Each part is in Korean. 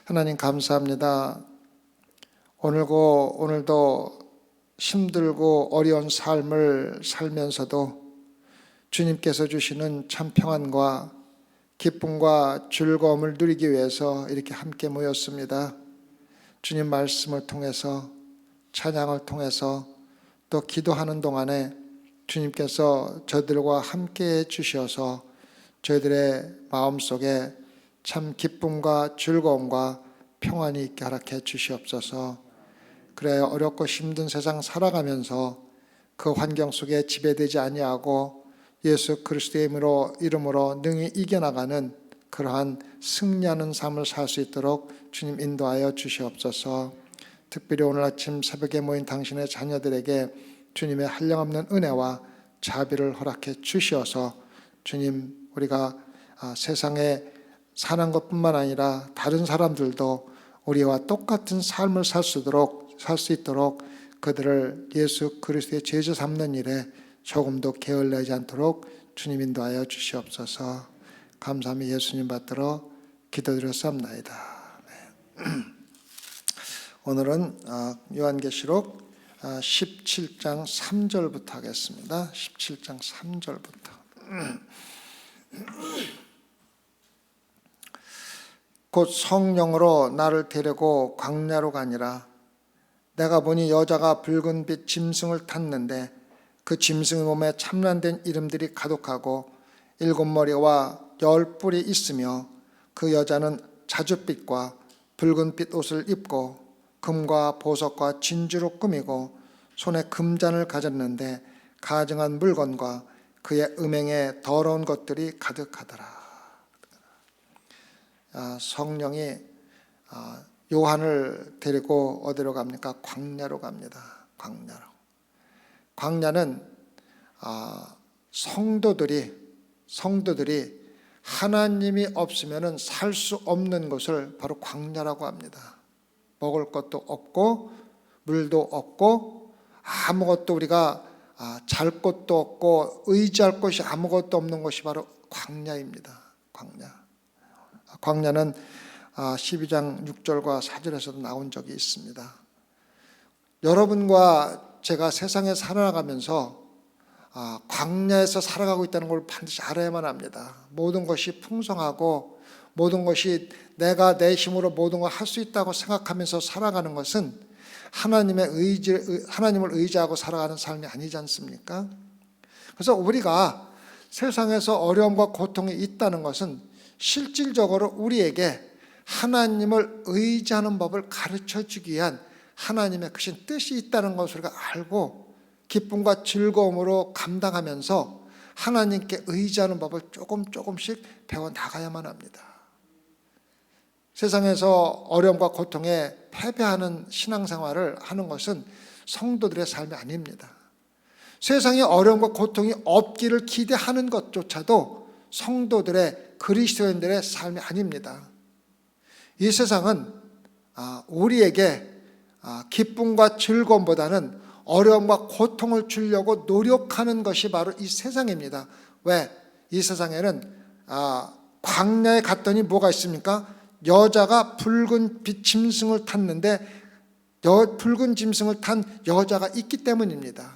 하나님 감사합니다. 오늘도 힘들고 어려운 삶을 살면서도 주님께서 주시는 참 평안과 기쁨과 즐거움을 누리기 위해서 이렇게 함께 모였습니다. 주님 말씀을 통해서, 찬양을 통해서, 또 기도하는 동안에 주님께서 저들과 함께 해주셔서 저희들의 마음속에 참 기쁨과 즐거움과 평안이 있게 허락해 주시옵소서. 그래 어렵고 힘든 세상 살아가면서 그 환경 속에 지배되지 아니하고 예수 그리스도의 이름으로 능히 이겨나가는 그러한 승리하는 삶을 살 수 있도록 주님 인도하여 주시옵소서. 특별히 오늘 아침 새벽에 모인 당신의 자녀들에게 주님의 한량없는 은혜와 자비를 허락해 주시어서 주님, 우리가 세상에 사는 것뿐만 아니라 다른 사람들도 우리와 똑같은 삶을 살 수 있도록 그들을 예수 그리스도의 제자 삼는 일에 조금도 게을리하지 않도록 주님 인도하여 주시옵소서. 감사하며 예수님 받들어 기도드렸사옵나이다. 오늘은 요한계시록 17장 3절부터 하겠습니다. 17장 3절부터. 곧 성령으로 나를 데리고 광야로 가니라. 내가 보니 여자가 붉은 빛 짐승을 탔는데 그 짐승의 몸에 참란된 이름들이 가득하고 7머리와 10뿔이 있으며 그 여자는 자줏빛과 붉은 빛 옷을 입고 금과 보석과 진주로 꾸미고 손에 금잔을 가졌는데 가증한 물건과 그의 음행에 더러운 것들이 가득하더라. 성령이 요한을 데리고 어디로 갑니까? 광야로 갑니다. 광야는 성도들이 하나님이 없으면 살 수 없는 곳을 바로 광야라고 합니다. 먹을 것도 없고 물도 없고 아무것도 우리가 잘 곳도 없고 의지할 곳이 아무것도 없는 곳이 바로 광야입니다. 광야는 12장 6절과 4절에서도 나온 적이 있습니다. 여러분과 제가 세상에 살아가면서 광야에서 살아가고 있다는 걸 반드시 알아야만 합니다. 모든 것이 풍성하고 모든 것이 내가 내 힘으로 모든 걸 할 수 있다고 생각하면서 살아가는 것은 하나님을 의지하고 살아가는 삶이 아니지 않습니까? 그래서 우리가 세상에서 어려움과 고통이 있다는 것은 실질적으로 우리에게 하나님을 의지하는 법을 가르쳐 주기 위한 하나님의 크신 뜻이 있다는 것을 우리가 알고 기쁨과 즐거움으로 감당하면서 하나님께 의지하는 법을 조금씩 배워나가야만 합니다. 세상에서 어려움과 고통에 패배하는 신앙생활을 하는 것은 성도들의 삶이 아닙니다. 세상에 어려움과 고통이 없기를 기대하는 것조차도 성도들의 그리스도인들의 삶이 아닙니다. 이 세상은 우리에게 기쁨과 즐거움보다는 어려움과 고통을 주려고 노력하는 것이 바로 이 세상입니다. 왜? 이 세상에는 광야에 갔더니 뭐가 있습니까? 여자가 붉은 빛 짐승을 탔는데 붉은 짐승을 탄 여자가 있기 때문입니다.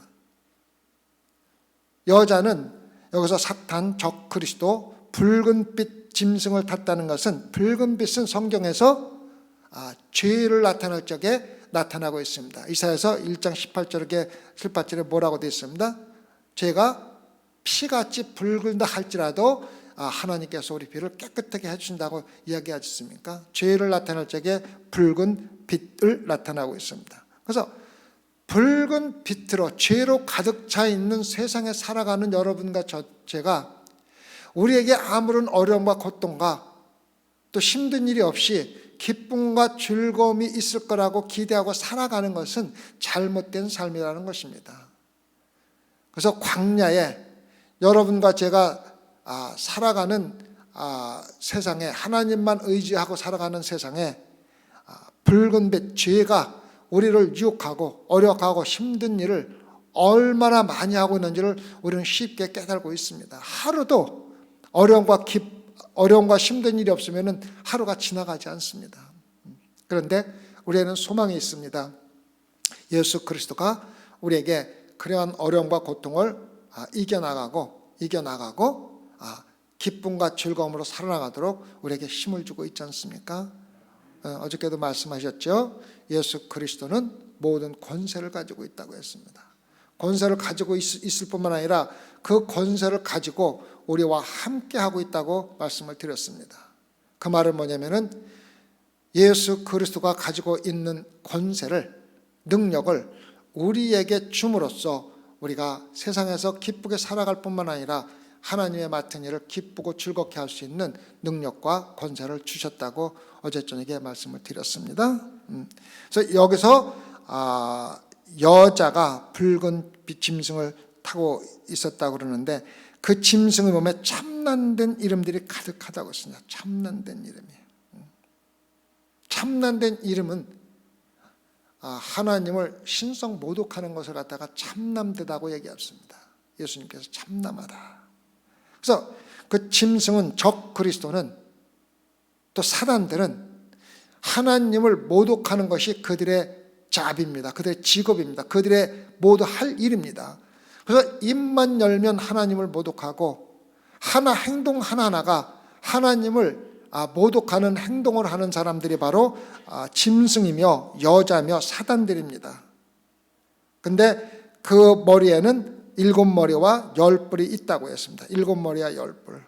여자는 여기서 사탄, 적 그리스도, 붉은 빛 짐승을 탔다는 것은 붉은 빛은 성경에서 죄를 나타낼 적에 나타나고 있습니다. 이사야서 1장 18절에 뭐라고 되어 있습니다? 죄가 피같이 붉은다 할지라도 하나님께서 우리 피를 깨끗하게 해주신다고 이야기하지 않습니까? 죄를 나타낼 적에 붉은 빛을 나타나고 있습니다. 그래서 붉은 빛으로 죄로 가득 차 있는 세상에 살아가는 여러분과 제가 우리에게 아무런 어려움과 고통과 또 힘든 일이 없이 기쁨과 즐거움이 있을 거라고 기대하고 살아가는 것은 잘못된 삶이라는 것입니다. 그래서 광야에 여러분과 제가 살아가는 세상에 하나님만 의지하고 살아가는 세상에 붉은 빛, 죄가 우리를 유혹하고 어려워하고 힘든 일을 얼마나 많이 하고 있는지를 우리는 쉽게 깨달고 있습니다. 하루도 어려움과 힘든 일이 없으면 하루가 지나가지 않습니다. 그런데 우리에는 소망이 있습니다. 예수 그리스도가 우리에게 그러한 어려움과 고통을 이겨나가고 기쁨과 즐거움으로 살아나가도록 우리에게 힘을 주고 있지 않습니까? 어저께도 말씀하셨죠. 예수 그리스도는 모든 권세를 가지고 있다고 했습니다. 권세를 가지고 있을 뿐만 아니라 그 권세를 가지고 우리와 함께 하고 있다고 말씀을 드렸습니다. 그 말은 뭐냐면은 예수 그리스도가 가지고 있는 권세를, 능력을 우리에게 줌으로써 우리가 세상에서 기쁘게 살아갈 뿐만 아니라 하나님의 맡은 일을 기쁘고 즐겁게 할 수 있는 능력과 권세를 주셨다고 어제 저녁에 말씀을 드렸습니다. 그래서 여기서 여자가 붉은 짐승을 타고 있었다고 그러는데 그 짐승의 몸에 참난된 이름들이 가득하다고 했습니다. 참난된 이름이. 참난된 이름은 하나님을 신성 모독하는 것을 갖다가 참남되다고 얘기했습니다. 예수님께서 참남하다. 그래서 그 짐승은 적 그리스도는 또 사단들은 하나님을 모독하는 것이 그들의 잡입니다. 그들의 직업입니다. 그들의 모두 할 일입니다. 그래서 입만 열면 하나님을 모독하고 행동 하나하나가 하나님을 모독하는 행동을 하는 사람들이 바로 짐승이며 여자며 사단들입니다. 근데 그 머리에는 7머리와 10뿔이 있다고 했습니다. 7머리와 10뿔.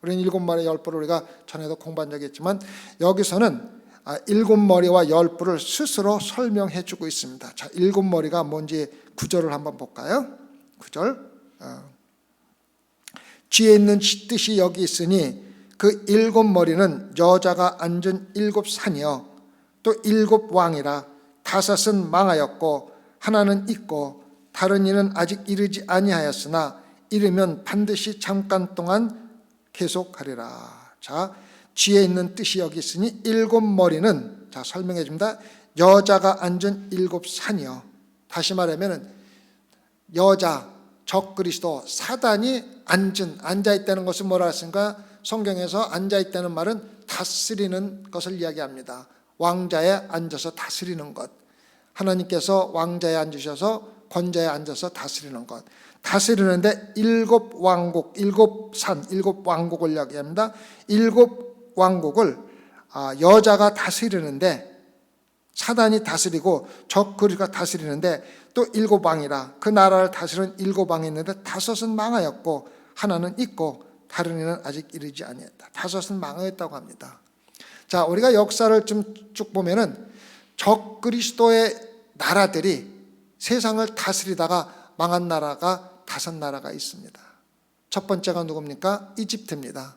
우리는 7머리와 10뿔을 우리가 전에도 공부한 적이 있지만 여기서는 7머리와 10뿔을 스스로 설명해 주고 있습니다. 자, 7머리가 뭔지 구절을 한번 볼까요? 9절. 뒤에 있는 뜻이 여기 있으니 그 7머리는 여자가 앉은 7산이요 또 7왕이라 5은 망하였고 하나는 있고 다른 이는 아직 이르지 아니하였으나 이르면 반드시 잠깐 동안 계속하리라. 자, 뒤에 있는 뜻이 여기 있으니 7머리는 자 설명해 줍니다. 여자가 앉은 7산이요. 다시 말하면 여자, 적그리스도, 사단이 앉아있다는 것은 뭐라 했습니까? 성경에서 앉아있다는 말은 다스리는 것을 이야기합니다. 왕자에 앉아서 다스리는 것. 하나님께서 왕자에 앉으셔서 권자에 앉아서 다스리는 것. 다스리는데 7왕국, 7산, 7왕국을 이야기합니다. 7왕국을 여자가 다스리는데 사단이 다스리고 적그리스도가 다스리는데 또 7왕이라 그 나라를 다스리는 7왕이 있는데 5은 망하였고 하나는 있고 다른 이는 아직 이르지 아니했다. 5은 망하였다고 합니다. 자, 우리가 역사를 좀 쭉 보면은 적그리스도의 나라들이 세상을 다스리다가 망한 나라가 5나라가 있습니다. 첫 번째가 누굽니까? 이집트입니다.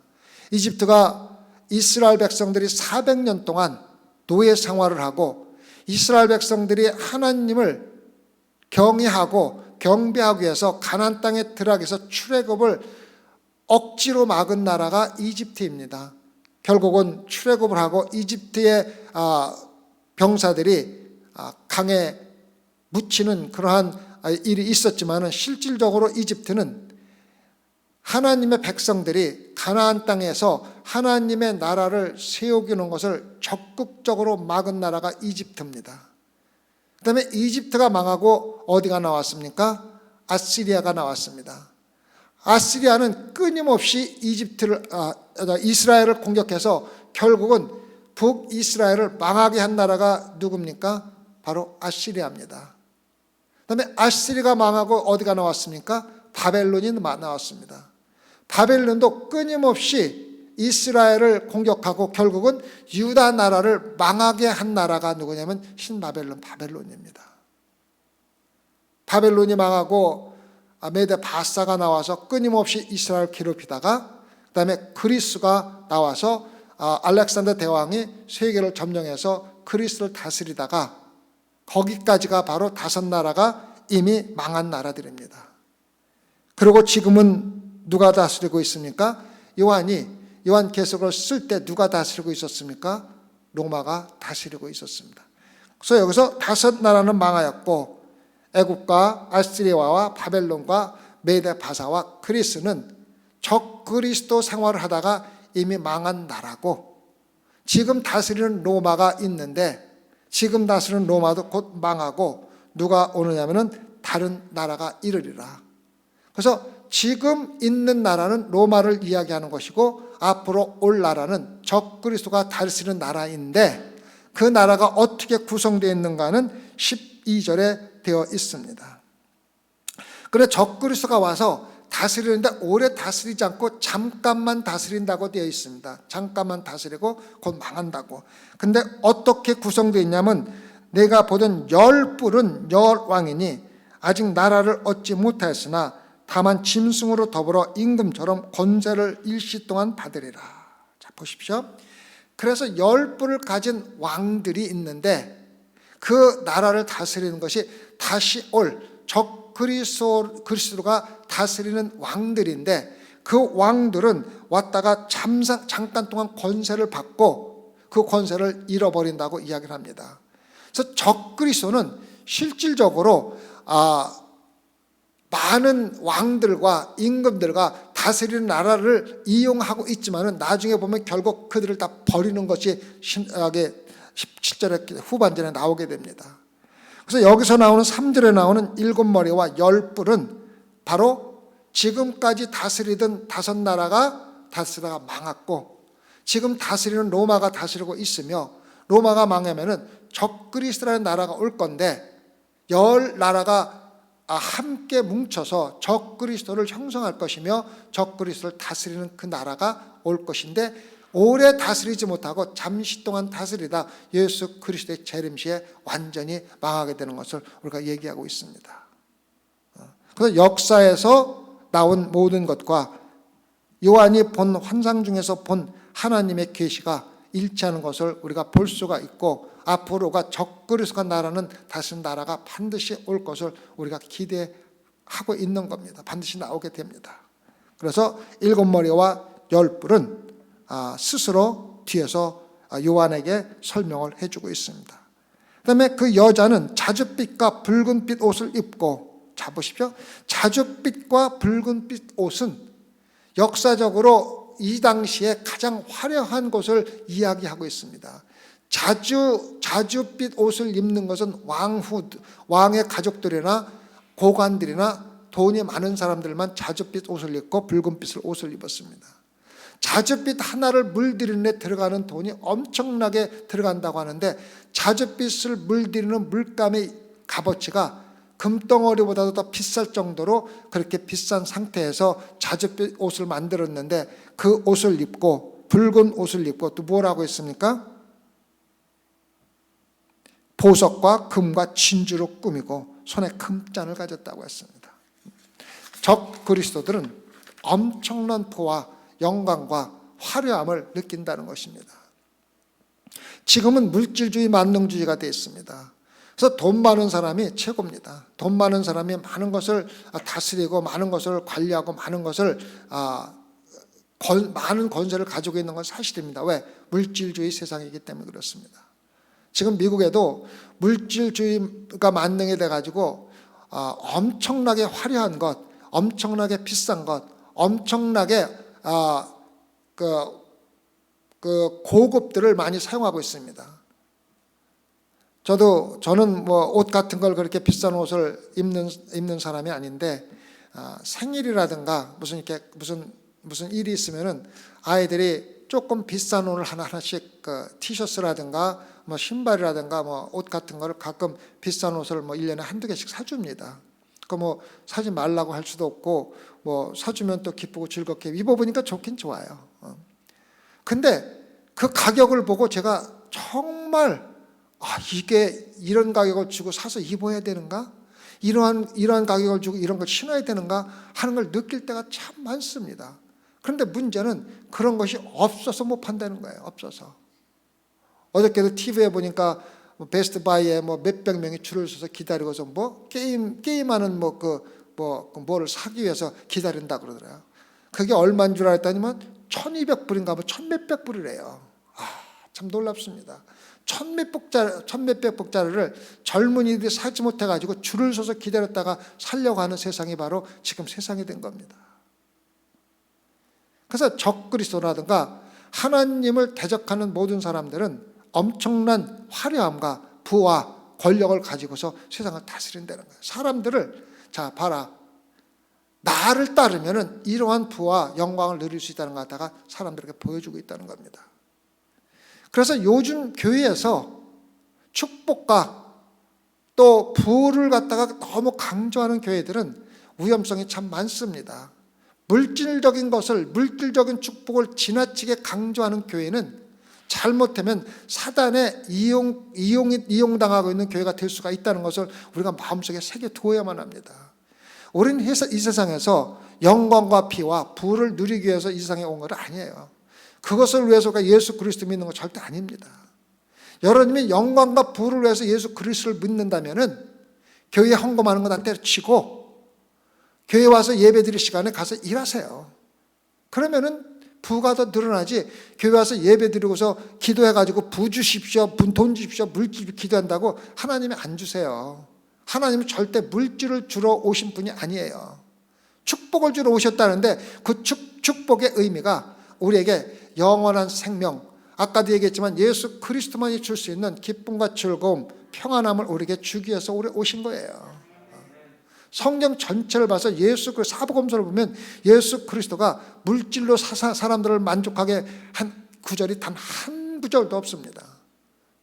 이집트가 이스라엘 백성들이 400년 동안 노예 생활을 하고 이스라엘 백성들이 하나님을 경외하고 경배하기 위해서 가나안 땅에 들어가기 위해서 출애굽을 억지로 막은 나라가 이집트입니다. 결국은 출애굽을 하고 이집트의 병사들이 강에 묻히는 그러한 일이 있었지만 실질적으로 이집트는 하나님의 백성들이 가나안 땅에서 하나님의 나라를 세우기는 것을 적극적으로 막은 나라가 이집트입니다. 그 다음에 이집트가 망하고 어디가 나왔습니까? 아시리아가 나왔습니다. 아시리아는 끊임없이 이스라엘을 공격해서 결국은 북이스라엘을 망하게 한 나라가 누굽니까? 바로 아시리아입니다. 그 다음에 아시리아가 망하고 어디가 나왔습니까? 바벨론이 나왔습니다. 바벨론도 끊임없이 이스라엘을 공격하고 결국은 유다 나라를 망하게 한 나라가 누구냐면 신바벨론, 바벨론입니다. 바벨론이 망하고 메데 바사가 나와서 끊임없이 이스라엘을 괴롭히다가 그 다음에 그리스가 나와서 알렉산더 대왕이 세계를 점령해서 그리스를 다스리다가 거기까지가 바로 5나라가 이미 망한 나라들입니다. 그리고 지금은 누가 다스리고 있습니까? 요한계시록을 쓸 때 누가 다스리고 있었습니까? 로마가 다스리고 있었습니다. 그래서 여기서 5나라는 망하였고 애굽과 아시리아와 바벨론과 메데 바사와 그리스는 적그리스도 생활을 하다가 이미 망한 나라고 지금 다스리는 로마가 있는데 지금 다스리는 로마도 곧 망하고 누가 오느냐면은 다른 나라가 이르리라. 그래서 지금 있는 나라는 로마를 이야기하는 것이고 앞으로 올 나라는 적그리스도가 다스리는 나라인데 그 나라가 어떻게 구성되어 있는가는 12절에 되어 있습니다. 그래 적그리스도가 와서 다스리는데 오래 다스리지 않고 잠깐만 다스린다고 되어 있습니다. 잠깐만 다스리고 곧 망한다고. 근데 어떻게 구성되어 있냐면 내가 보던 열 뿔은 열 왕이니 아직 나라를 얻지 못하였으나 다만 짐승으로 더불어 임금처럼 권세를 일시 동안 받으리라. 자 보십시오. 그래서 열 뿔을 가진 왕들이 있는데 그 나라를 다스리는 것이 다시 올 적그리스도가 다스리는 왕들인데 그 왕들은 왔다가 잠깐 동안 권세를 받고 그 권세를 잃어버린다고 이야기를 합니다. 그래서 적그리스도는 실질적으로 많은 왕들과 임금들과 다스리는 나라를 이용하고 있지만은 나중에 보면 결국 그들을 다 버리는 것이 신약의 17절의 후반전에 나오게 됩니다. 그래서 여기서 나오는 3절에 나오는 일곱 머리와 열 뿔은 바로 지금까지 다스리던 다섯 나라가 다스리다가 망했고 지금 다스리는 로마가 다스리고 있으며 로마가 망하면은 적그리스도라는 나라가 올 건데 열 나라가 함께 뭉쳐서 적그리스도를 형성할 것이며 적그리스도를 다스리는 그 나라가 올 것인데 오래 다스리지 못하고 잠시 동안 다스리다 예수 그리스도의 재림시에 완전히 망하게 되는 것을 우리가 얘기하고 있습니다. 그래서 역사에서 나온 모든 것과 요한이 본 환상 중에서 본 하나님의 계시가 일치하는 것을 우리가 볼 수가 있고 앞으로가 적그리스도가 나라는 다스리는 나라가 반드시 올 것을 우리가 기대하고 있는 겁니다. 반드시 나오게 됩니다. 그래서 일곱 머리와 열 뿔은 스스로 뒤에서 요한에게 설명을 해주고 있습니다. 그 다음에 그 여자는 자줏빛과 붉은빛 옷을 입고 자 보십시오. 자줏빛과 붉은빛 옷은 역사적으로 이 당시에 가장 화려한 것을 이야기하고 있습니다. 자줏빛 옷을 입는 것은 왕의 가족들이나 고관들이나 돈이 많은 사람들만 자줏빛 옷을 입고 붉은빛 옷을 입었습니다. 자줏빛 하나를 물들이는 데 들어가는 돈이 엄청나게 들어간다고 하는데 자줏빛을 물들이는 물감의 값어치가 금덩어리보다도 더 비쌀 정도로 그렇게 비싼 상태에서 자줏빛 옷을 만들었는데 그 옷을 입고 붉은 옷을 입고 또 뭐라고 했습니까? 보석과 금과 진주로 꾸미고 손에 금잔을 가졌다고 했습니다. 적 그리스도들은 엄청난 포와 영광과 화려함을 느낀다는 것입니다. 지금은 물질주의 만능주의가 되어 있습니다. 그래서 돈 많은 사람이 최고입니다. 돈 많은 사람이 많은 것을 다스리고 많은 것을 관리하고 많은 것을 많은 권세를 가지고 있는 건 사실입니다. 왜? 물질주의 세상이기 때문에 그렇습니다. 지금 미국에도 물질주의가 만능이 돼가지고 엄청나게 화려한 것, 엄청나게 비싼 것, 엄청나게 그 고급들을 많이 사용하고 있습니다. 저는 뭐 옷 같은 걸 그렇게 비싼 옷을 입는 사람이 아닌데 생일이라든가 무슨 일이 있으면은 아이들이 조금 비싼 옷을 하나씩 티셔츠라든가 뭐 신발이라든가 뭐 옷 같은 거를 가끔 비싼 옷을 뭐 1년에 한두 개씩 사줍니다. 그 뭐 사지 말라고 할 수도 없고 뭐 사주면 또 기쁘고 즐겁게 입어보니까 좋긴 좋아요. 근데 그 가격을 보고 제가 정말 이게 이런 가격을 주고 사서 입어야 되는가? 이러한 가격을 주고 이런 걸 신어야 되는가? 하는 걸 느낄 때가 참 많습니다. 그런데 문제는 그런 것이 없어서 못 판다는 거예요. 없어서. 어저께도 TV에 보니까 베스트바이에 뭐 몇백 명이 줄을 서서 기다리고서 뭐 게임하는 뭐를 사기 위해서 기다린다 그러더라고요. 그게 얼마인 줄 알았더니만 1200불인가 뭐 1000몇백 불이래요. 참 놀랍습니다. 1000몇백 불짜리를 젊은이들이 사지 못해가지고 줄을 서서 기다렸다가 살려고 하는 세상이 바로 지금 세상이 된 겁니다. 그래서 적그리스도라든가 하나님을 대적하는 모든 사람들은 엄청난 화려함과 부와 권력을 가지고서 세상을 다스린다는 거예요. 사람들을 자 봐라, 나를 따르면은 이러한 부와 영광을 누릴 수 있다는 것 갖다가 사람들에게 보여주고 있다는 겁니다. 그래서 요즘 교회에서 축복과 또 부를 갖다가 너무 강조하는 교회들은 위험성이 참 많습니다. 물질적인 것을, 물질적인 축복을 지나치게 강조하는 교회는 잘못하면 사단의 이용당하고 있는 교회가 될 수가 있다는 것을 우리가 마음속에 새겨두어야만 합니다. 우리는 이 세상에서 영광과 피와 부를 누리기 위해서 이 세상에 온 건 아니에요. 그것을 위해서가 예수 그리스도 믿는 건 절대 아닙니다. 여러분이 영광과 부를 위해서 예수 그리스도를 믿는다면은 교회에 헌금하는 거 다 때려치고 교회 와서 예배 드릴 시간에 가서 일하세요. 그러면은 부가 더 늘어나지. 교회 와서 예배 드리고서 기도해가지고 부 주십시오, 돈 주십시오, 물질 기도한다고 하나님이 안 주세요. 하나님은 절대 물질을 주러 오신 분이 아니에요. 축복을 주러 오셨다는데 그 축복의 의미가 우리에게 영원한 생명, 아까도 얘기했지만 예수 그리스도만이 줄 수 있는 기쁨과 즐거움, 평안함을 우리에게 주기 위해서 우리 오신 거예요. 성경 전체를 봐서 사복음서를 보면 예수 그리스도가 물질로 사람들을 만족하게 한 구절이 단 한 구절도 없습니다.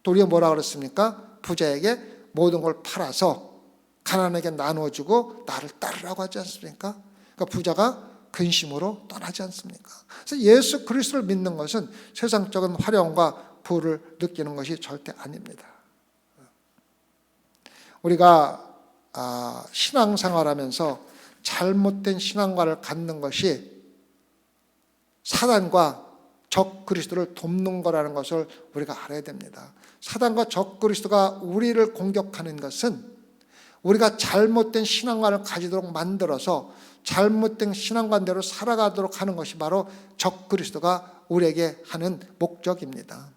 도리어 뭐라 그랬습니까? 부자에게 모든 걸 팔아서 가난하게 나누어주고 나를 따르라고 하지 않습니까? 그러니까 부자가 근심으로 떠나지 않습니까? 그래서 예수 그리스도를 믿는 것은 세상적인 화려함과 부를 느끼는 것이 절대 아닙니다. 우리가 신앙생활하면서 잘못된 신앙관을 갖는 것이 사단과 적 그리스도를 돕는 거라는 것을 우리가 알아야 됩니다. 사단과 적 그리스도가 우리를 공격하는 것은 우리가 잘못된 신앙관을 가지도록 만들어서 잘못된 신앙관대로 살아가도록 하는 것이 바로 적 그리스도가 우리에게 하는 목적입니다.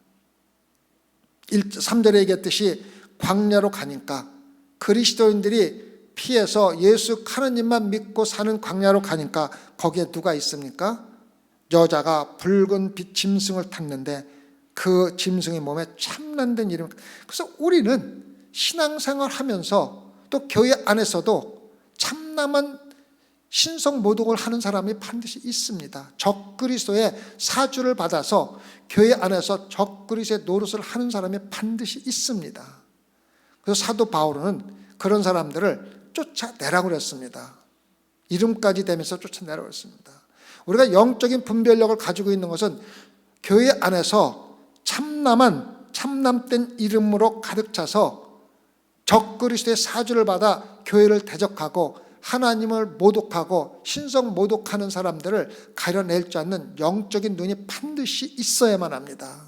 3절에 얘기했듯이 광야로 가니까 그리스도인들이 피해서 예수 하나님만 믿고 사는 광야로 가니까 거기에 누가 있습니까? 여자가 붉은 빛 짐승을 탔는데 그 짐승의 몸에 참난된 이름. 그래서 우리는 신앙생활 하면서 또 교회 안에서도 참남한 신성 모독을 하는 사람이 반드시 있습니다. 적그리스도의 사주를 받아서 교회 안에서 적그리스도의 노릇을 하는 사람이 반드시 있습니다. 그래서 사도 바울은 그런 사람들을 쫓아내라고 그랬습니다. 이름까지 대면서 쫓아내라고 했습니다. 우리가 영적인 분별력을 가지고 있는 것은 교회 안에서 참남된 이름으로 가득 차서 적그리스도의 사주를 받아 교회를 대적하고 하나님을 모독하고 신성 모독하는 사람들을 가려낼 줄 아는 영적인 눈이 반드시 있어야만 합니다.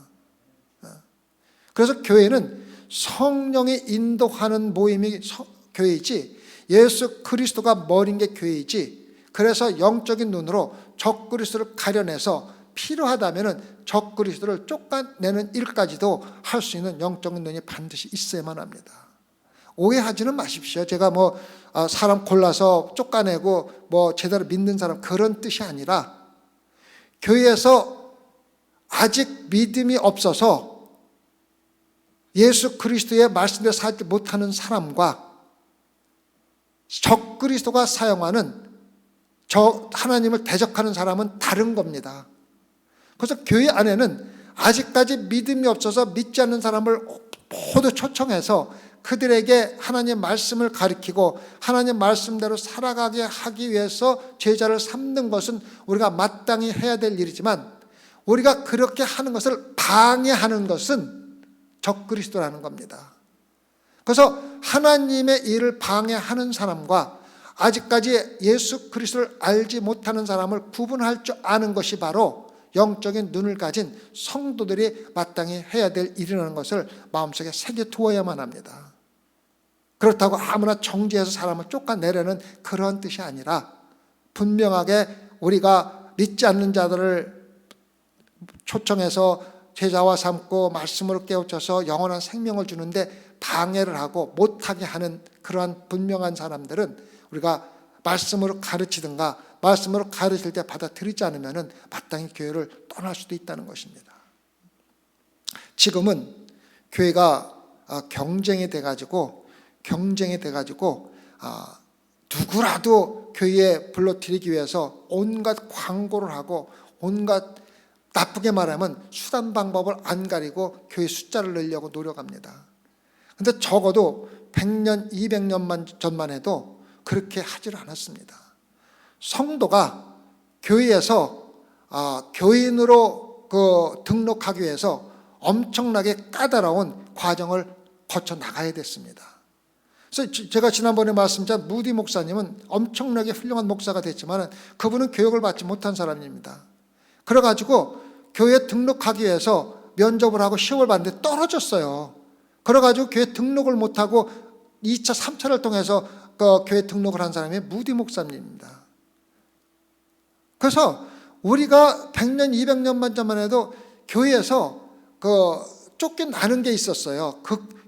그래서 교회는 성령이 인도하는 모임이 교회이지 예수 그리스도가 머린 게 교회이지, 그래서 영적인 눈으로 적그리스도를 가려내서 필요하다면 적그리스도를 쫓아내는 일까지도 할 수 있는 영적인 눈이 반드시 있어야만 합니다. 오해하지는 마십시오. 제가 사람 골라서 쫓아내고 제대로 믿는 사람 그런 뜻이 아니라, 교회에서 아직 믿음이 없어서 예수 그리스도의 말씀대로 살지 못하는 사람과 적그리스도가 사용하는 하나님을 대적하는 사람은 다른 겁니다. 그래서 교회 안에는 아직까지 믿음이 없어서 믿지 않는 사람을 모두 초청해서 그들에게 하나님의 말씀을 가르치고 하나님의 말씀대로 살아가게 하기 위해서 제자를 삼는 것은 우리가 마땅히 해야 될 일이지만, 우리가 그렇게 하는 것을 방해하는 것은 적그리스도라는 겁니다. 그래서 하나님의 일을 방해하는 사람과 아직까지 예수 그리스도를 알지 못하는 사람을 구분할 줄 아는 것이 바로 영적인 눈을 가진 성도들이 마땅히 해야 될 일이라는 것을 마음속에 새겨두어야만 합니다. 그렇다고 아무나 정죄해서 사람을 쫓아내려는 그런 뜻이 아니라, 분명하게 우리가 믿지 않는 자들을 초청해서 제자와 삼고 말씀으로 깨우쳐서 영원한 생명을 주는데 방해를 하고 못하게 하는 그러한 분명한 사람들은 우리가 말씀으로 가르치든가 말씀으로 가르칠 때 받아들이지 않으면 마땅히 교회를 떠날 수도 있다는 것입니다. 지금은 교회가 경쟁이 돼가지고 누구라도 교회에 불러들이기 위해서 온갖 광고를 하고 온갖, 나쁘게 말하면 수단 방법을 안 가리고 교회 숫자를 늘려고 노력합니다. 근데 적어도 100년, 200년 전만 해도 그렇게 하지를 않았습니다. 성도가 교회에서 교인으로 등록하기 위해서 엄청나게 까다로운 과정을 거쳐 나가야 됐습니다. 그래서 제가 지난번에 말씀드린 무디 목사님은 엄청나게 훌륭한 목사가 됐지만 그분은 교육을 받지 못한 사람입니다. 그래가지고 교회에 등록하기 위해서 면접을 하고 시험을 봤는데 떨어졌어요. 그래가지고 교회 등록을 못하고 2차, 3차를 통해서 교회 등록을 한 사람이 무디 목사님입니다. 그래서 우리가 100년, 200년만 전만 해도 교회에서 쫓겨나는 게 있었어요.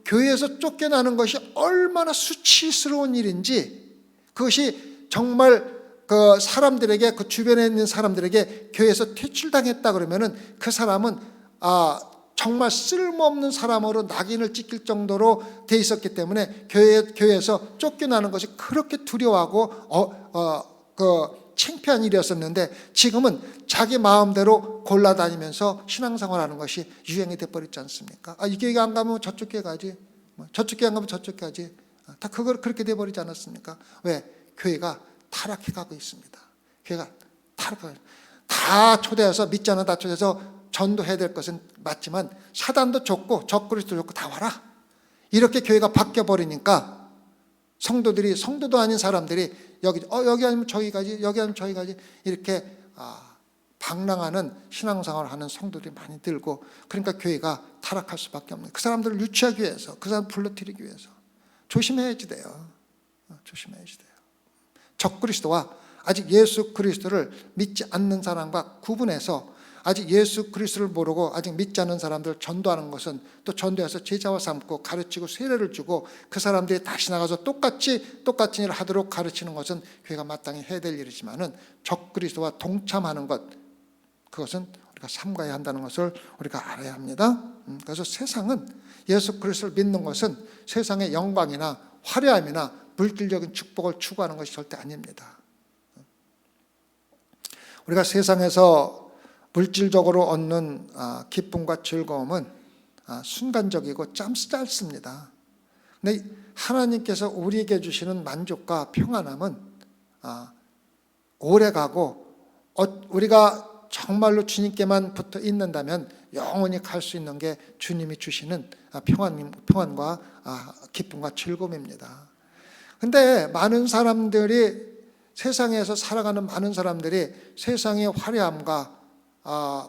교회에서 쫓겨나는 것이 얼마나 수치스러운 일인지, 그것이 정말 사람들에게, 주변에 있는 사람들에게 교회에서 퇴출당했다 그러면은 그 사람은 정말 쓸모없는 사람으로 낙인을 찍힐 정도로 돼 있었기 때문에 교회에서 쫓겨나는 것이 그렇게 두려워하고 창피한 일이었었는데, 지금은 자기 마음대로 골라다니면서 신앙생활하는 것이 유행이 돼버렸지 않습니까? 이 교회 안 가면 저쪽 교회 가지, 저쪽 교회 안 가면 저쪽 교회 가지, 다 그렇게 돼버리지 않았습니까? 왜? 교회가 타락해가고 있습니다. 교회가 타락해가고, 다 초대해서, 믿지 않은 다 초대해서 전도해야 될 것은 맞지만 사단도 좋고 적그리스도 좋고 다 와라, 이렇게 교회가 바뀌어버리니까 성도도 아닌 사람들이 여기 아니면 저기 가지, 여기 아니면 저기 가지, 이렇게 방랑하는 신앙생활을 하는 성도들이 많이 들고, 그러니까 교회가 타락할 수밖에 없는, 그 사람들을 유치하기 위해서, 그 사람 불러들이기 위해서 조심해야지 돼요. 조심해야지 돼요. 적그리스도와 아직 예수 그리스도를 믿지 않는 사람과 구분해서, 아직 예수 그리스도를 모르고 아직 믿지 않는 사람들을 전도하는 것은, 또 전도해서 제자와 삼고 가르치고 세례를 주고 그 사람들이 다시 나가서 똑같은 일을 하도록 가르치는 것은 교회가 마땅히 해야 될 일이지만은, 적그리스도와 동참하는 것, 그것은 우리가 삼가야 한다는 것을 우리가 알아야 합니다. 그래서 세상은, 예수 그리스도를 믿는 것은 세상의 영광이나 화려함이나 물질적인 축복을 추구하는 것이 절대 아닙니다. 우리가 세상에서 물질적으로 얻는 기쁨과 즐거움은 순간적이고 짧습니다. 근데 하나님께서 우리에게 주시는 만족과 평안함은 오래가고, 우리가 정말로 주님께만 붙어 있는다면 영원히 갈 수 있는 게 주님이 주시는 평안과 기쁨과 즐거움입니다. 근데 많은 사람들이, 세상에서 살아가는 많은 사람들이 세상의 화려함과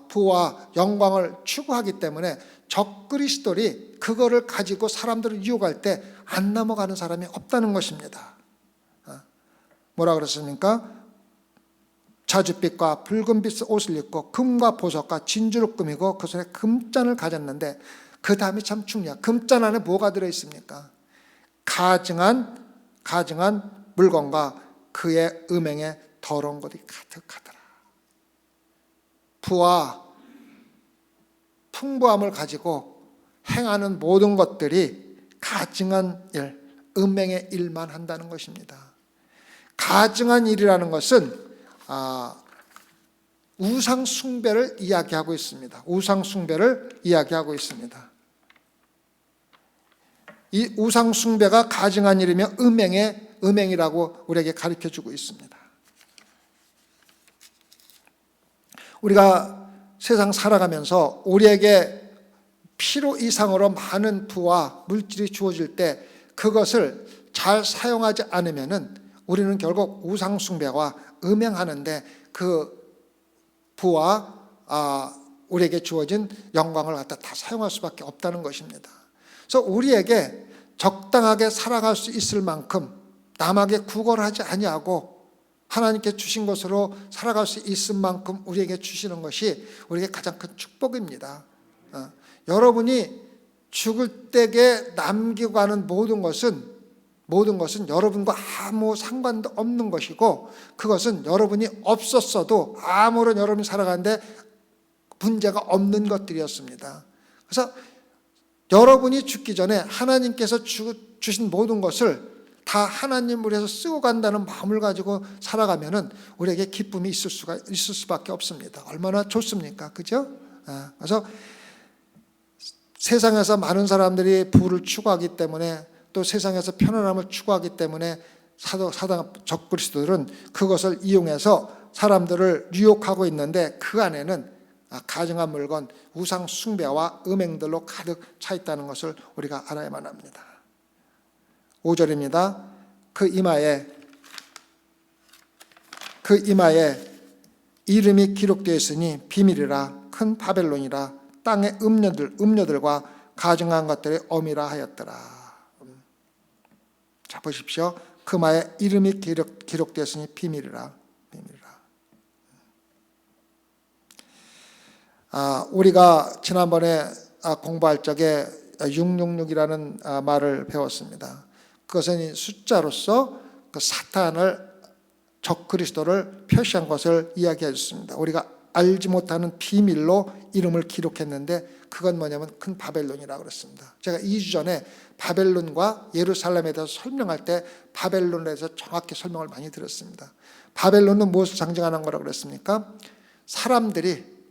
부와 영광을 추구하기 때문에 적그리스도들이 그거를 가지고 사람들을 유혹할 때 안 넘어가는 사람이 없다는 것입니다. 뭐라 그랬습니까? 자줏빛과 붉은빛 옷을 입고 금과 보석과 진주를 꾸미고 그 손에 금잔을 가졌는데, 그 다음이 참 중요해요. 금잔 안에 뭐가 들어있습니까? 가증한 물건과 그의 음행에 더러운 것이 가득하더라. 부와 풍부함을 가지고 행하는 모든 것들이 가증한 일, 음행의 일만 한다는 것입니다. 가증한 일이라는 것은 우상 숭배를 이야기하고 있습니다. 우상 숭배를 이야기하고 있습니다. 이 우상 숭배가 가증한 일이며 음행이라고 우리에게 가르쳐주고 있습니다. 우리가 세상 살아가면서 우리에게 필요 이상으로 많은 부와 물질이 주어질 때 그것을 잘 사용하지 않으면은 우리는 결국 우상 숭배와 음행하는데, 그 부와 우리에게 주어진 영광을 갖다 다 사용할 수밖에 없다는 것입니다. 그래서 우리에게 적당하게 살아갈 수 있을 만큼 남에게 구걸을 하지 아니하고 하나님께 주신 것으로 살아갈 수 있을 만큼 우리에게 주시는 것이 우리에게 가장 큰 축복입니다. 여러분이 죽을 때에 남기고 가는 모든 것은 모든 것은 여러분과 아무 상관도 없는 것이고 그것은 여러분이 없었어도 아무런 여러분이 살아가는데 문제가 없는 것들이었습니다. 그래서 여러분이 죽기 전에 하나님께서 주신 모든 것을 다 하나님을 위해서 쓰고 간다는 마음을 가지고 살아가면은 우리에게 기쁨이 있을 수밖에 없습니다. 얼마나 좋습니까? 그죠? 그래서 세상에서 많은 사람들이 부를 추구하기 때문에 또 세상에서 편안함을 추구하기 때문에 사단 적그리스도들은 그것을 이용해서 사람들을 유혹하고 있는데 그 안에는 가증한 물건, 우상 숭배와 음행들로 가득 차 있다는 것을 우리가 알아야만 합니다. 5절입니다. 그 이마에 이름이 기록되어 있으니 비밀이라 큰 바벨론이라 땅의 음녀들과 가증한 것들의 어미라 하였더라. 자 보십시오. 그 마에 이름이 기록되어 있으니 비밀이라. 우리가 지난번에 공부할 적에 666이라는 말을 배웠습니다. 그것은 숫자로서 그 사탄을 적그리스도를 표시한 것을 이야기해 줬습니다. 우리가 알지 못하는 비밀로 이름을 기록했는데 그건 뭐냐면 큰 바벨론이라고 그랬습니다. 제가 2주 전에 바벨론과 예루살렘에 대해서 설명할 때 바벨론에 대해서 정확히 설명을 많이 드렸습니다. 바벨론은 무엇을 상징하는 거라고 그랬습니까?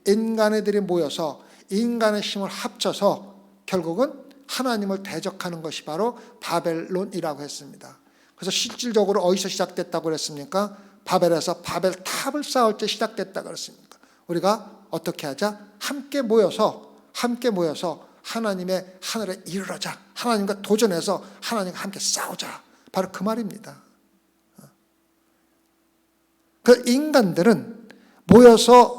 인간애들이 모여서 인간의 힘을 합쳐서 결국은 하나님을 대적하는 것이 바로 바벨론이라고 했습니다. 그래서 실질적으로 어디서 시작됐다고 그랬습니까? 바벨에서 바벨탑을 쌓을 때 시작됐다고 그랬습니까? 우리가 어떻게 하자? 함께 모여서 하나님의 하늘에 이르러자. 하나님과 도전해서 하나님과 함께 싸우자. 바로 그 말입니다. 그 인간들은 모여서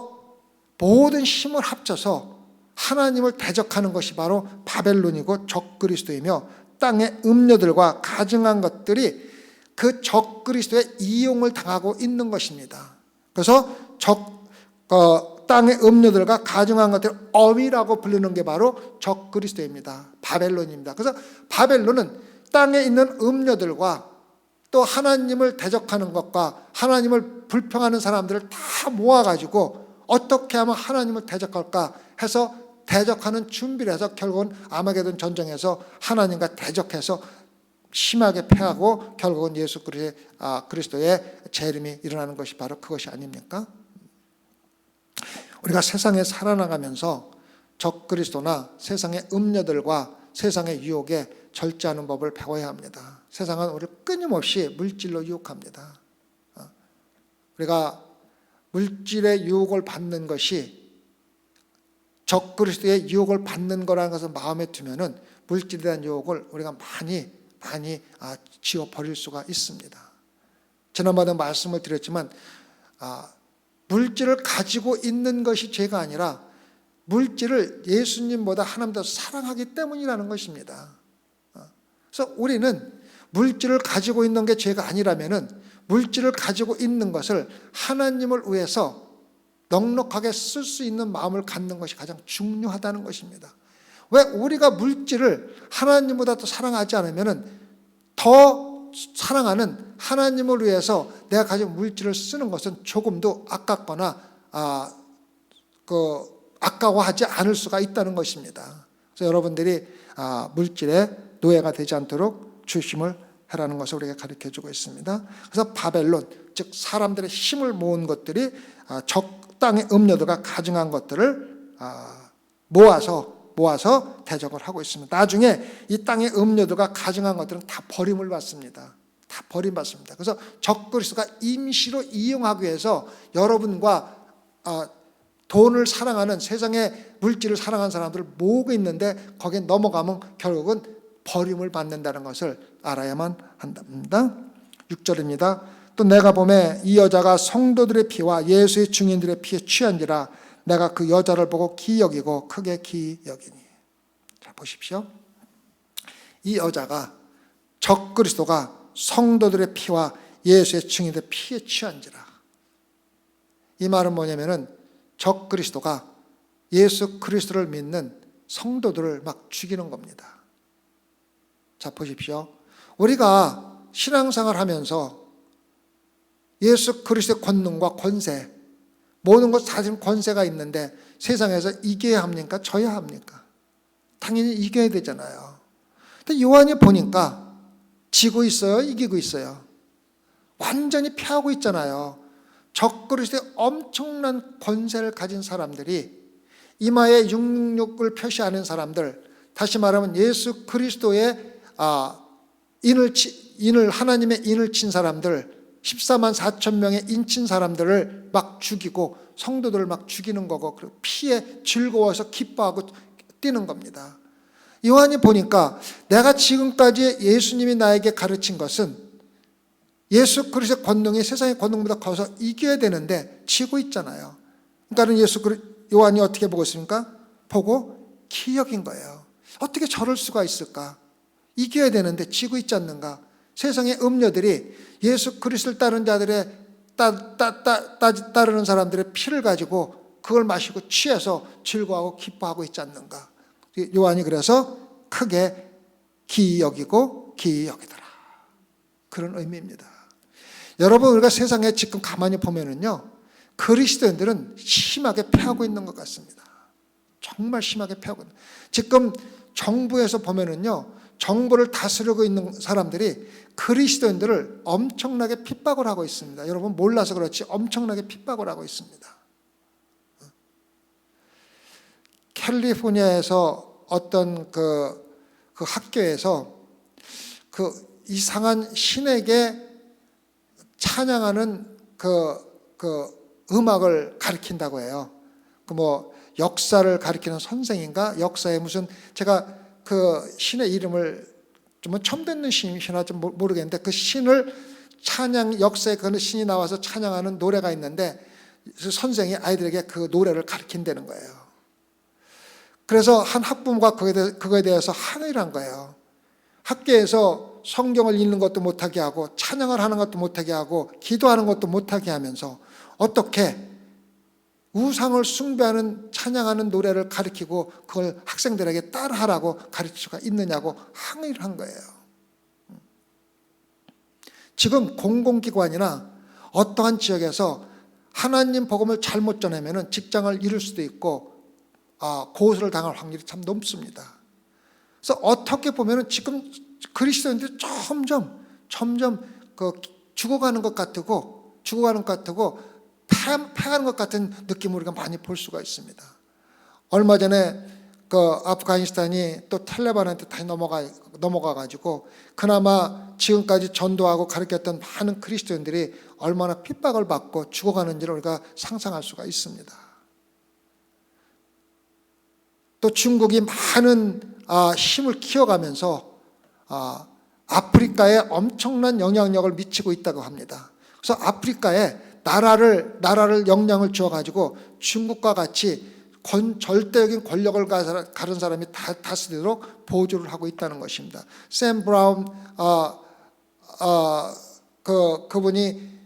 모든 힘을 합쳐서 하나님을 대적하는 것이 바로 바벨론이고 적그리스도이며 땅의 음녀들과 가증한 것들이 그 적그리스도의 이용을 당하고 있는 것입니다. 그래서 땅의 음녀들과 가증한 것들을 어미라고 부르는 게 바로 적그리스도입니다. 바벨론입니다. 그래서 바벨론은 땅에 있는 음녀들과 또 하나님을 대적하는 것과 하나님을 불평하는 사람들을 다 모아가지고 어떻게 하면 하나님을 대적할까 해서 대적하는 준비를 해서 결국은 아마게돈 전쟁에서 하나님과 대적해서 심하게 패하고 결국은 예수 그리스도의 재림이 일어나는 것이 바로 그것이 아닙니까? 우리가 세상에 살아나가면서 적그리스도나 세상의 음녀들과 세상의 유혹에 절제하는 법을 배워야 합니다. 세상은 우리를 끊임없이 물질로 유혹합니다. 우리가 물질의 유혹을 받는 것이 적그리스도의 유혹을 받는 거라는 것을 마음에 두면은 물질에 대한 유혹을 우리가 많이 지워버릴 수가 있습니다. 지난번에 말씀을 드렸지만 물질을 가지고 있는 것이 죄가 아니라 물질을 예수님보다 하나님 더 사랑하기 때문이라는 것입니다. 그래서 우리는 물질을 가지고 있는 게 죄가 아니라면은 물질을 가지고 있는 것을 하나님을 위해서 넉넉하게 쓸 수 있는 마음을 갖는 것이 가장 중요하다는 것입니다. 왜 우리가 물질을 하나님보다 더 사랑하지 않으면 더 사랑하는 하나님을 위해서 내가 가진 물질을 쓰는 것은 조금도 아깝거나 아까워하지 않을 수가 있다는 것입니다. 그래서 여러분들이 물질의 노예가 되지 않도록 조심을 하라는 것을 우리가 가르쳐주고 있습니다. 그래서 바벨론, 즉 사람들의 힘을 모은 것들이 땅의 음녀들과 가증한 것들을 모아서 대적을 하고 있습니다. 나중에 이 땅의 음녀들과 가증한 것들은 다 버림을 받습니다. 다 버림받습니다. 그래서 적그리스도가 임시로 이용하기 위해서 여러분과 돈을 사랑하는 세상의 물질을 사랑하는 사람들을 모으고 있는데 거기에 넘어가면 결국은 버림을 받는다는 것을 알아야만 한답니다. 6절입니다. 또 내가 보매 이 여자가 성도들의 피와 예수의 증인들의 피에 취한지라 내가 그 여자를 보고 기여기고 크게 기여기니. 자 보십시오. 이 여자가 적그리스도가 성도들의 피와 예수의 증인들의 피에 취한지라. 이 말은 뭐냐면은 적그리스도가 예수 그리스도를 믿는 성도들을 막 죽이는 겁니다. 자 보십시오. 우리가 신앙생활 하면서 예수 그리스도의 권능과 권세, 모든 것 사실 권세가 있는데 세상에서 이겨야 합니까? 져야 합니까? 당연히 이겨야 되잖아요. 근데 요한이 보니까 지고 있어요? 이기고 있어요? 완전히 패하고 있잖아요. 적그리스도의 엄청난 권세를 가진 사람들이, 이마에 666을 표시하는 사람들, 다시 말하면 예수 그리스도의 하나님의 인을 친 사람들, 14만 4천 명의 인친 사람들을 막 죽이고 성도들을 막 죽이는 거고, 그리고 피에 즐거워서 기뻐하고 뛰는 겁니다. 요한이 보니까 내가 지금까지 예수님이 나에게 가르친 것은 예수 그리스도의 권능이 세상의 권능보다 커서 이겨야 되는데 지고 있잖아요. 그러니까 요한이 어떻게 보고 있습니까? 보고 기역인 거예요. 어떻게 저럴 수가 있을까? 이겨야 되는데 지고 있지 않는가? 세상의 음녀들이 예수 그리스도를 따르는 사람들의 피를 가지고 그걸 마시고 취해서 즐거워하고 기뻐하고 있지 않는가? 요한이 그래서 크게 기이여기고 기이여기더라, 그런 의미입니다. 여러분, 우리가 세상에 지금 가만히 보면은요, 그리스도인들은 심하게 패하고 있는 것 같습니다. 정말 심하게 패하고 있는. 지금 정부에서 보면은요, 정부를 다스리고 있는 사람들이 그리스도인들을 엄청나게 핍박을 하고 있습니다. 여러분 몰라서 그렇지 엄청나게 핍박을 하고 있습니다. 캘리포니아에서 어떤 그 학교에서 그 이상한 신에게 찬양하는 그 음악을 가르친다고 해요. 그 뭐 역사를 가르치는 선생인가? 역사에 무슨, 제가 그 신의 이름을 좀 처음 듣는 신이나 좀 모르겠는데, 그 신을 역사에 그 신이 나와서 찬양하는 노래가 있는데 선생이 아이들에게 그 노래를 가르친다는 거예요. 그래서 한 학부모가 그거에 대해서 항의를 한 거예요. 학교에서 성경을 읽는 것도 못하게 하고 찬양을 하는 것도 못하게 하고 기도하는 것도 못하게 하면서 어떻게 우상을 숭배하는 찬양하는 노래를 가르치고 그걸 학생들에게 따라하라고 가르칠 수가 있느냐고 항의를 한 거예요. 지금 공공기관이나 어떠한 지역에서 하나님 복음을 잘못 전하면 직장을 잃을 수도 있고 고소를 당할 확률이 참 높습니다. 그래서 어떻게 보면 지금 그리스도인들이 점점 죽어가는 것 같고 패하는 것 같은 느낌을 우리가 많이 볼 수가 있습니다. 얼마 전에 그 아프가니스탄이 또 탈레반한테 다시 넘어가가지고 그나마 지금까지 전도하고 가르쳤던 많은 그리스도인들이 얼마나 핍박을 받고 죽어가는지를 우리가 상상할 수가 있습니다. 또 중국이 많은 힘을 키워가면서 아프리카에 엄청난 영향력을 미치고 있다고 합니다. 그래서 아프리카에 나라를 영향을 주어가지고 중국과 같이 절대적인 권력을 가진 사람이 다스리도록 보조를 하고 있다는 것입니다. 샘 브라운 그분이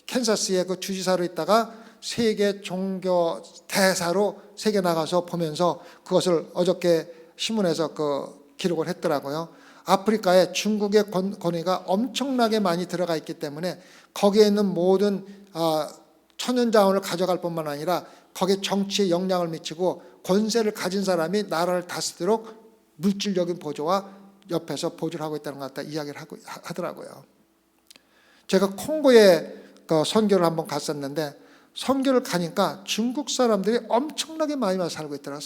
캔사스의 그 주지사로 있다가 세계 종교 대사로 세계 나가서 보면서 그것을 어저께 신문에서 기록을 했더라고요. 아프리카에 중국의 권위가 엄청나게 많이 들어가 있기 때문에 거기에 있는 모든 천연자원을 가져갈 뿐만 아니라 거기에 정치에 영향을 미치고 권세를 가진 사람이 나라를 다스리도록 물질적인 보조와 옆에서 보조를 하고 있다는 것 같다 이야기를 하더라고요. 제가 콩고에 선교를 한번 갔었는데 선교를 가니까 중국 사람들이 엄청나게 많이 와서 살고 있더라고요.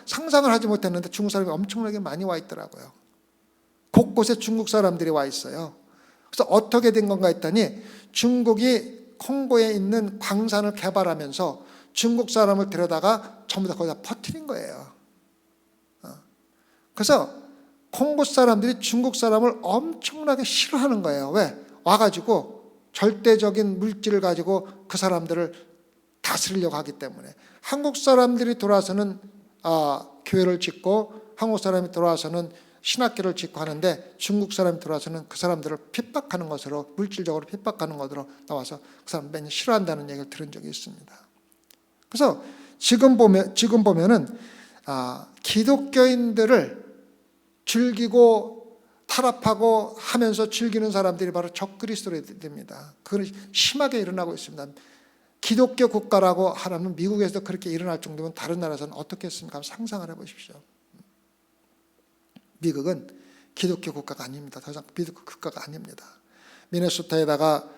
상상을 하지 못했는데 중국 사람이 엄청나게 많이 와 있더라고요. 곳곳에 중국 사람들이 와 있어요. 그래서 어떻게 된 건가 했더니 중국이 콩고에 있는 광산을 개발하면서 중국 사람을 데려다가 전부 다 거기다 퍼뜨린 거예요. 그래서 콩고 사람들이 중국 사람을 엄청나게 싫어하는 거예요. 왜? 와가지고 절대적인 물질을 가지고 그 사람들을 다스리려고 하기 때문에. 한국 사람들이 돌아와서는 교회를 짓고 한국 사람이 돌아와서는 신학교를 짓고 하는데 중국 사람이 들어와서는 그 사람들을 핍박하는 것으로, 물질적으로 핍박하는 것으로 나와서 그 사람 맨날 싫어한다는 얘기를 들은 적이 있습니다. 그래서 지금 보면은 기독교인들을 즐기고 타락하고 하면서 즐기는 사람들이 바로 적그리스도입니다. 그건 심하게 일어나고 있습니다. 기독교 국가라고 하라면 미국에서도 그렇게 일어날 정도면 다른 나라에서는 어떻겠습니까? 상상을 해보십시오. 미국은 기독교 국가가 아닙니다. 더 이상 기독교 국가가 아닙니다. 미네소타에다가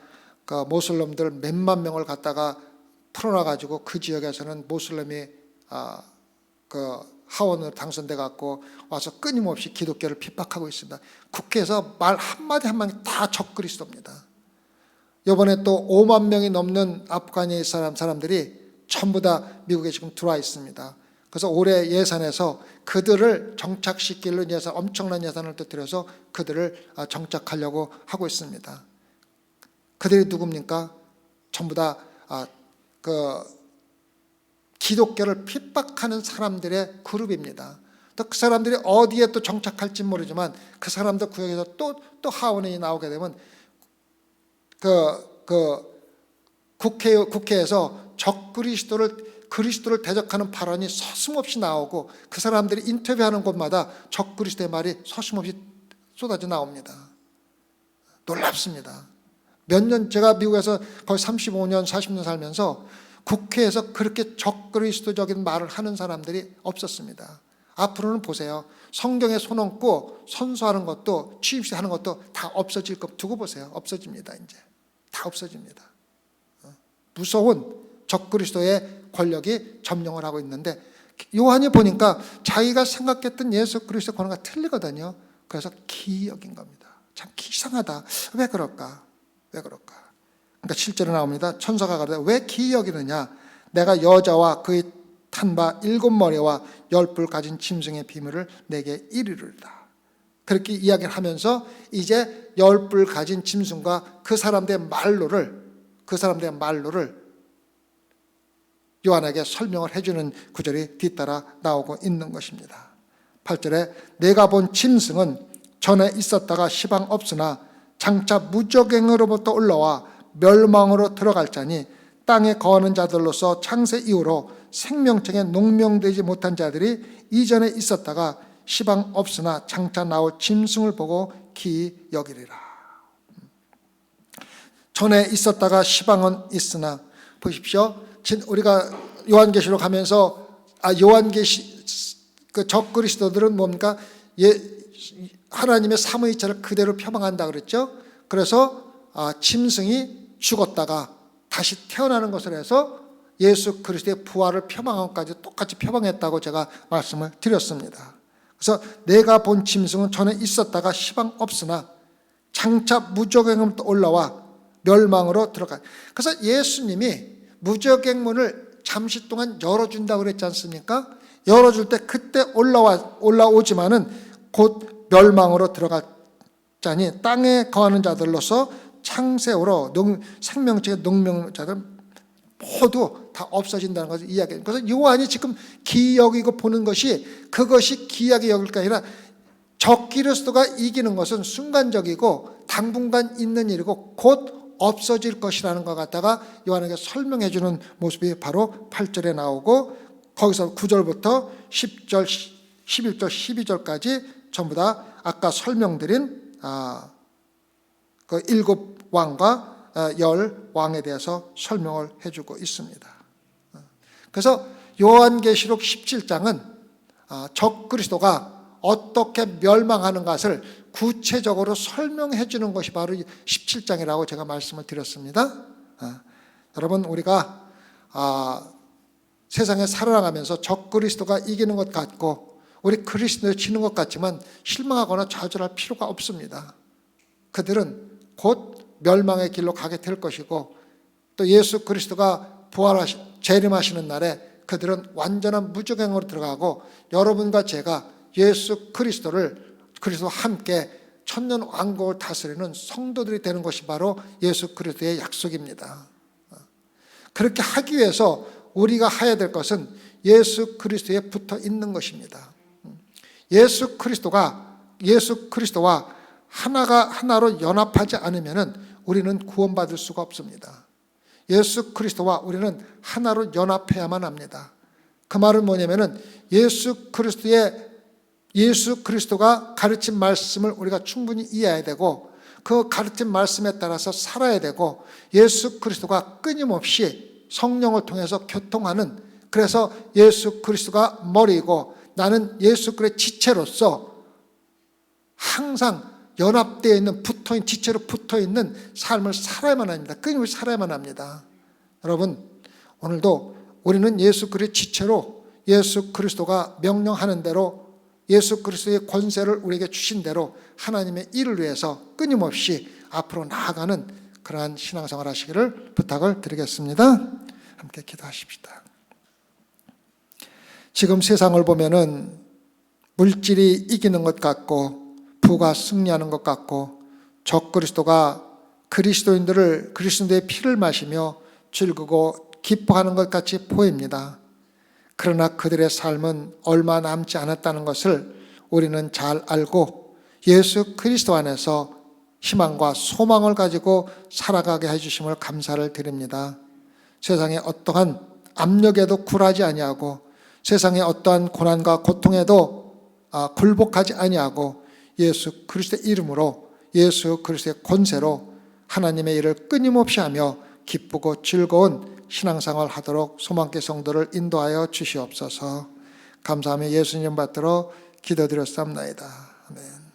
그 모슬렘들 몇만 명을 갖다가 풀어놔가지고 그 지역에서는 모슬렘이 그 하원으로 당선돼 갖고 와서 끊임없이 기독교를 핍박하고 있습니다. 국회에서 말 한마디 한마디 다 적그리스도입니다. 이번에 또 5만 명이 넘는 아프가니스탄 사람들이 전부 다 미국에 지금 들어와 있습니다. 그래서 올해 예산에서 그들을 정착시키려 엄청난 예산을 또 들여서 그들을 정착하려고 하고 있습니다. 그들이 누굽니까? 전부 다 기독교를 핍박하는 사람들의 그룹입니다. 또 그 사람들이 어디에 또 정착할지 모르지만 그 사람들 구역에서 또 하원이 나오게 되면 국회에서 그리스도를 대적하는 발언이 서슴없이 나오고 그 사람들이 인터뷰하는 곳마다 적그리스도의 말이 서슴없이 쏟아져 나옵니다. 놀랍습니다. 몇 년 제가 미국에서 거의 35년 40년 살면서 국회에서 그렇게 적그리스도적인 말을 하는 사람들이 없었습니다. 앞으로는 보세요. 성경에 손 얹고 선서하는 것도 취임식 하는 것도 다 없어질 것 두고 보세요. 없어집니다. 이제 다 없어집니다. 무서운 적그리스도의 권력이 점령을 하고 있는데 요한이 보니까 자기가 생각했던 예수 그리스도 권위가 틀리거든요. 그래서 기이여긴 겁니다. 참 이상하다. 왜 그럴까? 왜 그럴까? 그러니까 실제로 나옵니다. 천사가 가로되 왜 기이여기느냐? 내가 여자와 그의 탄 바 7머리와 10뿔 가진 짐승의 비밀을 내게 이르리라. 그렇게 이야기를 하면서 이제 10뿔 가진 짐승과 그 사람들의 말로를 요한에게 설명을 해주는 구절이 뒤따라 나오고 있는 것입니다. 8절에 내가 본 짐승은 전에 있었다가 시방 없으나 장차 무적행으로부터 올라와 멸망으로 들어갈 자니 땅에 거하는 자들로서 창세 이후로 생명책에 농명되지 못한 자들이 이전에 있었다가 시방 없으나 장차 나올 짐승을 보고 기이 여기리라. 전에 있었다가 시방은 있으나 보십시오. 우리가 요한계시록 하면서 그 적그리스도들은 뭡니까? 하나님의 삼위일체를 그대로 표방한다 그랬죠. 그래서 짐승이 죽었다가 다시 태어나는 것을 해서 예수 그리스도의 부활을 표방한 것까지 똑같이 표방했다고 제가 말씀을 드렸습니다. 그래서 내가 본 짐승은 전에 있었다가 시방 없으나 장차 무적행으로부터 올라와 멸망으로 들어가. 그래서 예수님이 무적행문을 잠시 동안 열어준다고 그랬지 않습니까? 열어줄 때 그때 올라오지만은 곧 멸망으로 들어가자니 땅에 거하는 자들로서 창세후로 생명책의 농명자들 모두 다 없어진다는 것을 이야기해요. 그래서 요한이 지금 기이 여기고 보는 것이 그것이 기이하게 여길 게 아니라 적그리스도가 이기는 것은 순간적이고 당분간 있는 일이고 곧 없어질 것이라는 것 갖다가 요한에게 설명해 주는 모습이 바로 8절에 나오고 거기서 9절부터 10절, 11절, 12절까지 전부 다 아까 설명드린 그 7왕과 10왕에 대해서 설명을 해주고 있습니다. 그래서 요한계시록 17장은 적그리스도가 어떻게 멸망하는 것을 구체적으로 설명해 주는 것이 바로 17장이라고 제가 말씀을 드렸습니다. 여러분 우리가 세상에 살아가면서 적그리스도가 이기는 것 같고 우리 그리스도를 치는 것 같지만 실망하거나 좌절할 필요가 없습니다. 그들은 곧 멸망의 길로 가게 될 것이고 또 예수 그리스도가 재림하시는 날에 그들은 완전한 무적행으로 들어가고 여러분과 제가 예수 그리스도와 함께 천년 왕국을 다스리는 성도들이 되는 것이 바로 예수 그리스도의 약속입니다. 그렇게 하기 위해서 우리가 해야 될 것은 예수 그리스도에 붙어 있는 것입니다. 예수 그리스도와 하나로 연합하지 않으면 우리는 구원받을 수가 없습니다. 예수 그리스도와 우리는 하나로 연합해야만 합니다. 그 말은 뭐냐면은 예수 그리스도의 예수 그리스도가 가르친 말씀을 우리가 충분히 이해해야 되고 그 가르친 말씀에 따라서 살아야 되고 예수 그리스도가 끊임없이 성령을 통해서 교통하는, 그래서 예수 그리스도가 머리이고 나는 예수 그리스도의 지체로서 항상 연합되어 있는, 붙어있는, 지체로 붙어있는 삶을 살아야만 합니다. 끊임없이 살아야만 합니다. 여러분, 오늘도 우리는 예수 그리스도의 지체로 예수 그리스도가 명령하는 대로 예수 그리스도의 권세를 우리에게 주신 대로 하나님의 일을 위해서 끊임없이 앞으로 나아가는 그러한 신앙생활 하시기를 부탁을 드리겠습니다. 함께 기도하십시다. 지금 세상을 보면은 물질이 이기는 것 같고 부가 승리하는 것 같고 적그리스도가 그리스도의 피를 마시며 즐기고 기뻐하는 것 같이 보입니다. 그러나 그들의 삶은 얼마 남지 않았다는 것을 우리는 잘 알고 예수 그리스도 안에서 희망과 소망을 가지고 살아가게 해주심을 감사를 드립니다. 세상의 어떠한 압력에도 굴하지 아니하고 세상의 어떠한 고난과 고통에도 굴복하지 아니하고 예수 그리스도의 이름으로 예수 그리스도의 권세로 하나님의 일을 끊임없이 하며 기쁘고 즐거운 신앙생활 하도록 소망계 성도를 인도하여 주시옵소서. 감사하며 예수님 받들어 기도드렸사옵나이다. 아멘.